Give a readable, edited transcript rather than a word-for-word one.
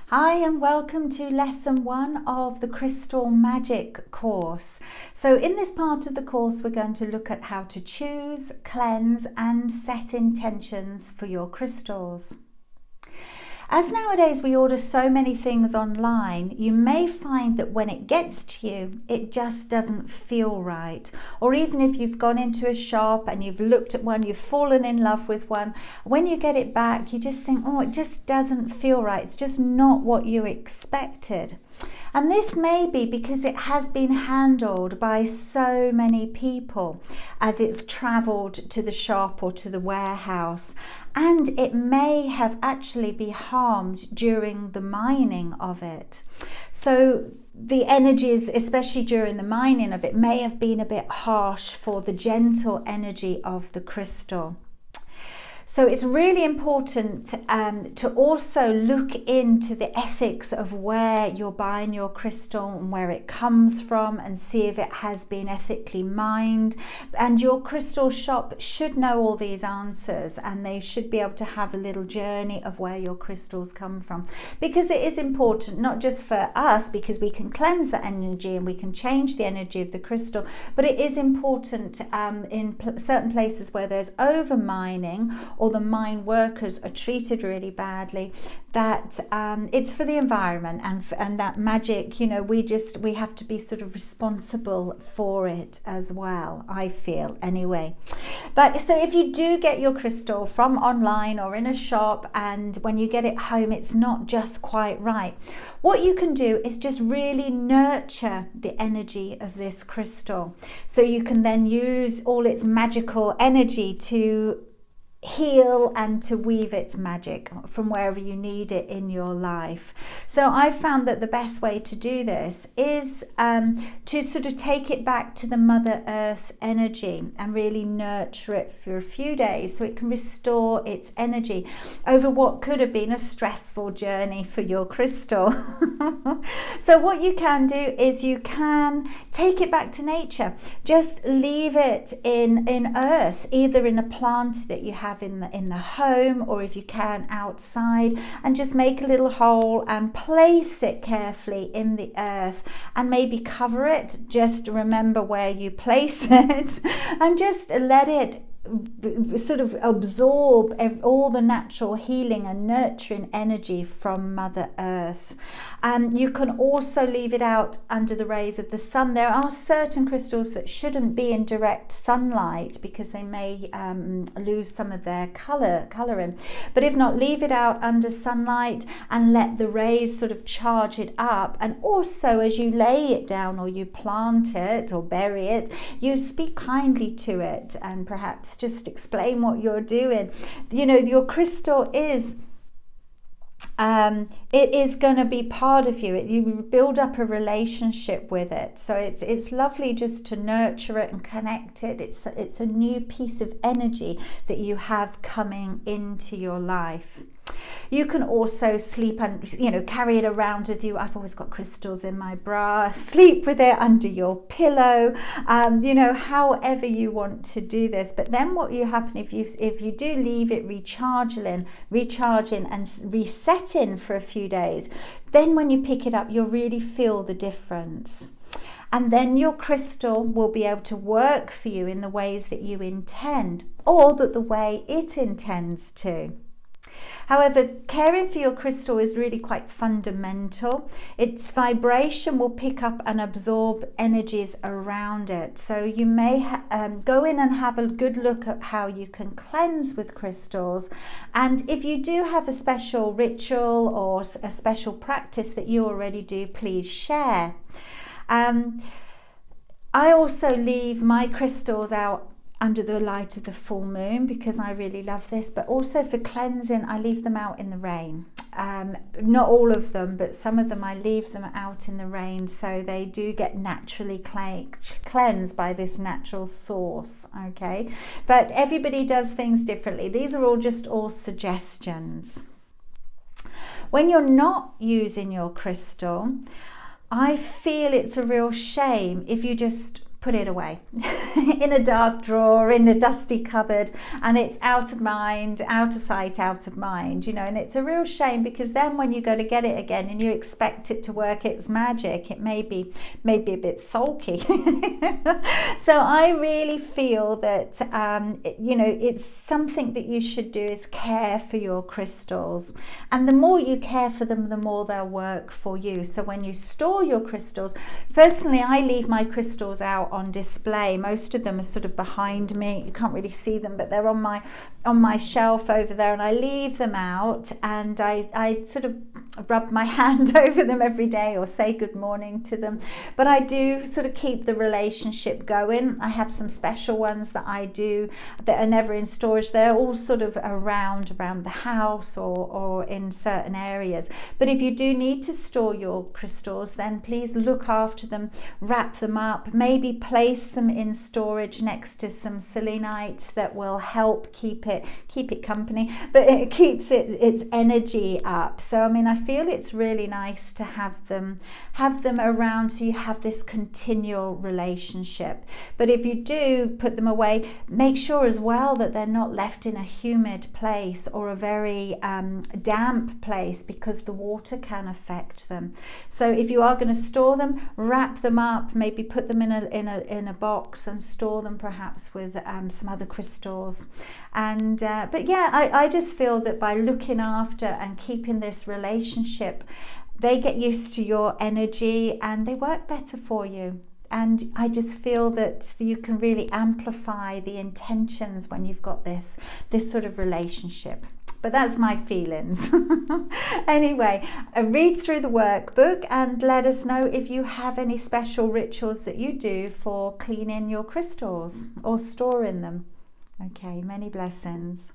Hi and welcome to lesson 1 of the Crystal Magic course. So in this part of the course we're going to look at how to choose, cleanse and set intentions for your crystals. As nowadays we order so many things online, you may find that when it gets to you, it just doesn't feel right. Or even if you've gone into a shop and you've looked at one, you've fallen in love with one, when you get it back, you just think, oh, it just doesn't feel right. It's just not what you expected. And this may be because it has been handled by so many people as it's travelled to the shop or to the warehouse. And it may have actually been harmed during the mining of it. So the energies, especially during the mining of it, may have been a bit harsh for the gentle energy of the crystal. So it's really important to also look into the ethics of where you're buying your crystal and where it comes from and see if it has been ethically mined. And your crystal shop should know all these answers, and they should be able to have a little journey of where your crystals come from. Because it is important, not just for us, because we can cleanse the energy and we can change the energy of the crystal, but it is important in certain places where there's over mining or the mine workers are treated really badly, that it's for the environment and that magic, we have to be sort of responsible for it as well, I feel anyway. But so if you do get your crystal from online or in a shop and when you get it home it's not just quite right, what you can do is just really nurture the energy of this crystal, so you can then use all its magical energy to heal and to weave its magic from wherever you need it in your life. So I found that the best way to do this is to sort of take it back to the Mother Earth energy and really nurture it for a few days so it can restore its energy over what could have been a stressful journey for your crystal. So what you can do is you can take it back to nature. Just leave it in earth, either in a plant that you have in the home, or if you can outside, and just make a little hole and place it carefully in the earth and maybe cover it. Just remember where you place it and just let it sort of absorb all the natural healing and nurturing energy from Mother Earth. And you can also leave it out under the rays of the sun. There are certain crystals that shouldn't be in direct sunlight because they may lose some of their colouring. But if not, leave it out under sunlight and let the rays sort of charge it up. And also as you lay it down or you plant it or bury it, you speak kindly to it and perhaps just explain what you're doing. Your crystal is it is going to be part of you. You build up a relationship with it, so it's lovely just to nurture it and connect it. It's a new piece of energy that you have coming into your life. You can also sleep and carry it around with you. I've always got crystals in my bra. Sleep with it under your pillow. However you want to do this. But then what will happen if you do leave it recharging and resetting for a few days, then when you pick it up you'll really feel the difference. And then your crystal will be able to work for you in the ways that you intend, or the way it intends to. However, caring for your crystal is really quite fundamental. Its vibration will pick up and absorb energies around it. So you may go in and have a good look at how you can cleanse with crystals. And if you do have a special ritual or a special practice that you already do, please share. I also leave my crystals out under the light of the full moon because I really love this, but also for cleansing I leave them out in the rain. Not all of them, but some of them I leave them out in the rain so they do get naturally cleansed by this natural source. Okay, but everybody does things differently. These are all suggestions. When you're not using your crystal, I feel it's a real shame if you just put it away in a dark drawer, in a dusty cupboard, and it's out of mind, out of sight, out of mind, and it's a real shame, because then when you go to get it again and you expect it to work its magic, it may be a bit sulky. So I really feel that it's something that you should do, is care for your crystals, and the more you care for them, the more they'll work for you. So when you store your crystals, personally I leave my crystals out on display. Most of them are sort of behind me, you can't really see them, but they're on my shelf over there, and I leave them out, and I sort of rub my hand over them every day or say good morning to them. But I do sort of keep the relationship going. I have some special ones that I do that are never in storage. They're all sort of around the house or in certain areas. But if you do need to store your crystals, then please look after them, wrap them up, maybe place them in storage next to some selenite that will help keep it company, but it keeps its energy up. So I mean, I feel it's really nice to have them around, so you have this continual relationship. But if you do put them away, make sure as well that they're not left in a humid place or a very damp place, because the water can affect them. So if you are going to store them, wrap them up, maybe put them in a box and store them perhaps with some other crystals. And but yeah, I just feel that by looking after and keeping this relationship, they get used to your energy and they work better for you. And I just feel that you can really amplify the intentions when you've got this sort of relationship. But that's my feelings. Anyway, read through the workbook and let us know if you have any special rituals that you do for cleaning your crystals or storing them. Okay, many blessings.